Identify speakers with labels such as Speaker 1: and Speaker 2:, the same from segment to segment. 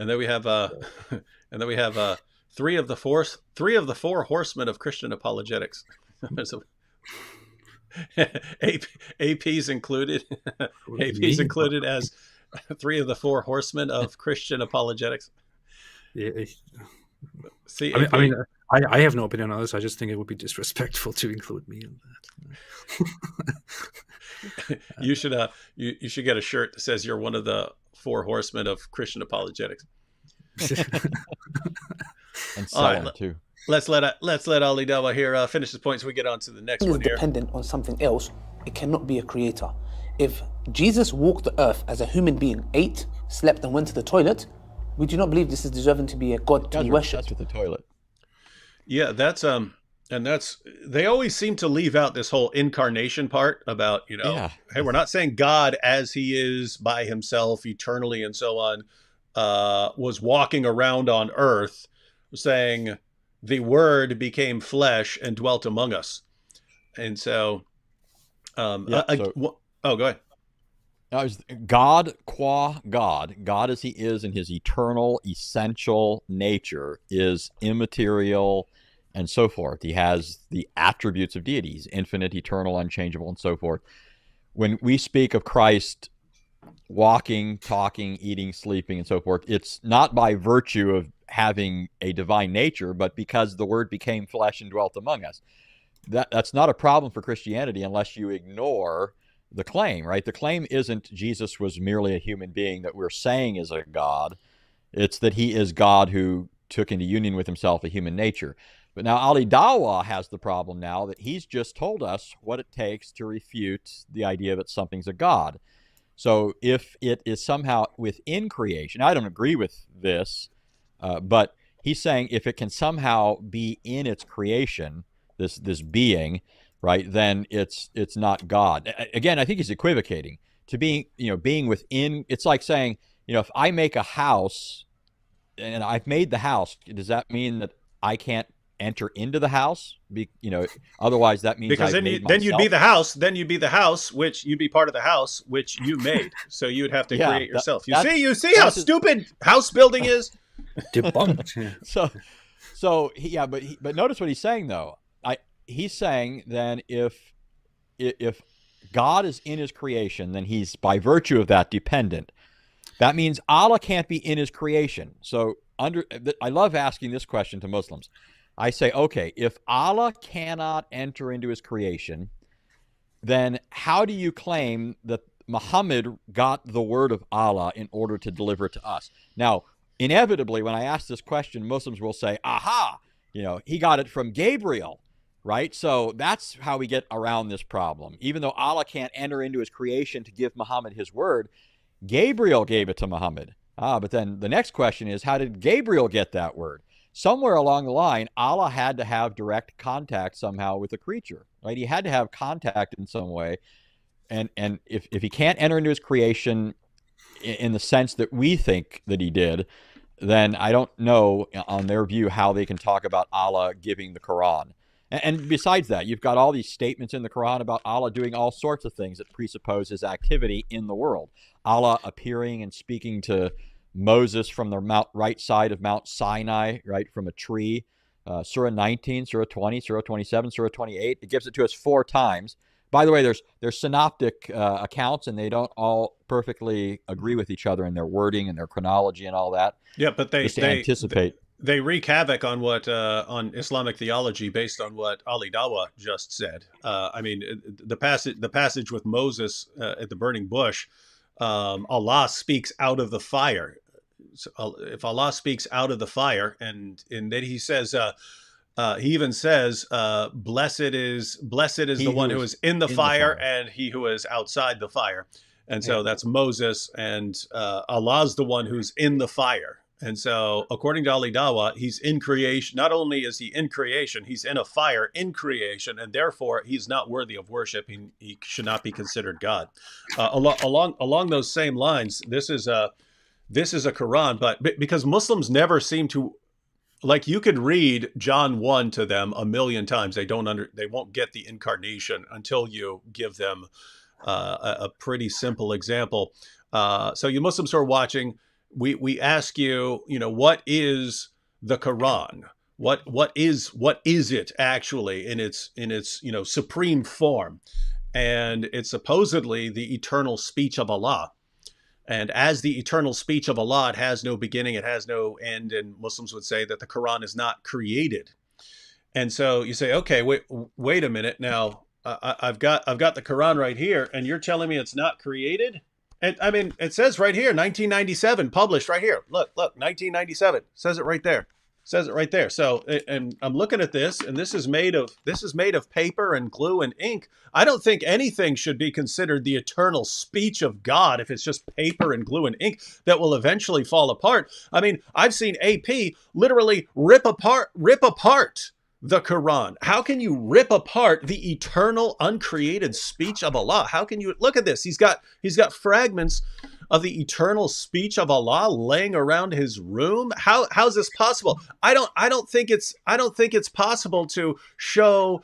Speaker 1: And then we have and then we have three of the four horsemen of Christian apologetics. There's AP's included. AP's
Speaker 2: Me?
Speaker 1: included as three of the four horsemen of Christian apologetics.
Speaker 2: Yeah,
Speaker 1: See,
Speaker 2: I
Speaker 1: AP,
Speaker 2: mean, I have no opinion on this. I just think it would be disrespectful to include me in that.
Speaker 1: you should get a shirt that says you're one of the four horsemen of Christian apologetics.
Speaker 3: And
Speaker 1: All
Speaker 3: sell
Speaker 1: right,
Speaker 3: them too.
Speaker 1: let's let Ali Dawah here finish his point so we get on to the next
Speaker 4: is
Speaker 1: one here.
Speaker 4: dependent on something else, it cannot be a creator. If Jesus walked the earth as a human being, ate, slept, and went to the toilet, we do not believe this is deserving to be a god to be worshipped.
Speaker 3: That's with the toilet.
Speaker 1: Yeah, that's they always seem to leave out this whole incarnation part about, hey, we're not saying God as he is by himself eternally and so on, was walking around on earth. We're saying the word became flesh and dwelt among us. And so, go ahead.
Speaker 3: God qua God. God as he is in his eternal, essential nature is immaterial and so forth. He has the attributes of deity. He's infinite, eternal, unchangeable, and so forth. When we speak of Christ walking, talking, eating, sleeping, and so forth, it's not by virtue of having a divine nature, but because the word became flesh and dwelt among us. That's not a problem for Christianity unless you ignore the claim, right? The claim isn't Jesus was merely a human being that we're saying is a God. It's that he is God who took into union with himself a human nature. But now Ali Dawah has the problem now that he's just told us what it takes to refute the idea that something's a God. So if it is somehow within creation, I don't agree with this, but he's saying if it can somehow be in its creation, this being, right, then it's not God. Again, I think he's equivocating. To being within, it's like saying, if I make a house and I've made the house, does that mean that I can't enter into the house? Otherwise that means
Speaker 1: because then you'd be the house. Then you'd be the house, which you'd be part of the house which you made. So you would have to create yourself. You see how stupid house building is.
Speaker 2: Debunked.
Speaker 3: But notice what he's saying though. He's saying then if God is in his creation, then he's by virtue of that dependent. That means Allah can't be in his creation. So I love asking this question to Muslims. I say, okay, if Allah cannot enter into his creation, then how do you claim that Muhammad got the word of Allah in order to deliver it to us? Now, inevitably, when I ask this question, Muslims will say, aha, he got it from Gabriel. Right? So that's how we get around this problem. Even though Allah can't enter into his creation to give Muhammad his word, Gabriel gave it to Muhammad. But then the next question is, how did Gabriel get that word? Somewhere along the line, Allah had to have direct contact somehow with the creature, right? He had to have contact in some way. And if he can't enter into his creation in the sense that we think that he did, then I don't know on their view how they can talk about Allah giving the Quran. And besides that, you've got all these statements in the Quran about Allah doing all sorts of things that presuppose his activity in the world. Allah appearing and speaking to Moses from the right side of Mount Sinai, right, from a tree. Surah 19, Surah 20, Surah 27, Surah 28. It gives it to us 4 times. By the way, there's synoptic accounts, and they don't all perfectly agree with each other in their wording and their chronology and all that.
Speaker 1: Yeah, but they
Speaker 3: anticipate.
Speaker 1: They wreak havoc on what on Islamic theology based on what Ali Dawah just said. The passage with Moses at the burning bush, Allah speaks out of the fire. So, if Allah speaks out of the fire, and then he says, he even says, "Blessed is the one who is in the fire, and he who is outside the fire." And so that's Moses, and Allah's the one who's in the fire. And so, according to Ali Dawah, he's in creation. Not only is he in creation, he's in a fire in creation, and therefore he's not worthy of worship. He should not be considered God. Along those same lines, this is a Quran, but because Muslims never seem to, like, you could read John 1 to them a million times, they won't get the incarnation until you give them a pretty simple example. So you Muslims who are watching, we ask you, what is the Quran? What is it actually in its supreme form? And it's supposedly the eternal speech of Allah. And as the eternal speech of Allah, it has no beginning, it has no end, and Muslims would say that the Quran is not created. And so you say, okay, wait a minute. Now I've got the Quran right here, and you're telling me it's not created? And I mean, it says right here, 1997, published right here. Look, 1997 says it right there. Says it right there. So, and I'm looking at this, and this is made of paper and glue and ink. I don't think anything should be considered the eternal speech of God if it's just paper and glue and ink that will eventually fall apart. I mean, I've seen AP literally rip apart the Quran. How can you rip apart the eternal uncreated speech of Allah? How can you look at this? He's got fragments of the eternal speech of Allah laying around his room. How's this possible? I don't think it's possible to show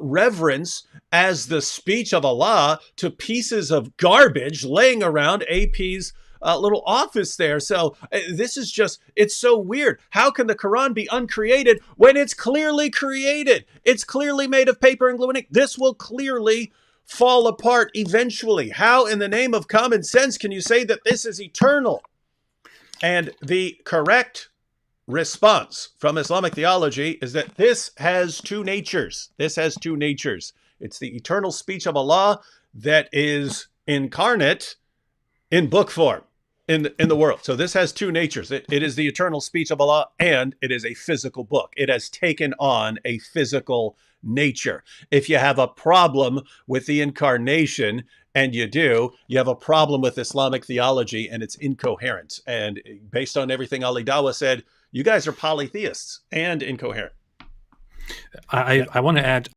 Speaker 1: reverence as the speech of Allah to pieces of garbage laying around AP's little office there. So this is it's so weird. How can the Quran be uncreated when it's clearly created? It's clearly made of paper and glue and ink. This will clearly fall apart eventually. How in the name of common sense can you say that this is eternal? And the correct response from Islamic theology is that this has two natures. This has two natures. It's the eternal speech of Allah that is incarnate in book form in the world. So this has two natures. It is the eternal speech of Allah, and it is a physical book. It has taken on a physical nature. If you have a problem with the incarnation, and you have a problem with Islamic theology, and it's incoherent. And based on everything Ali Dawah said, you guys are polytheists and incoherent.
Speaker 2: I want to add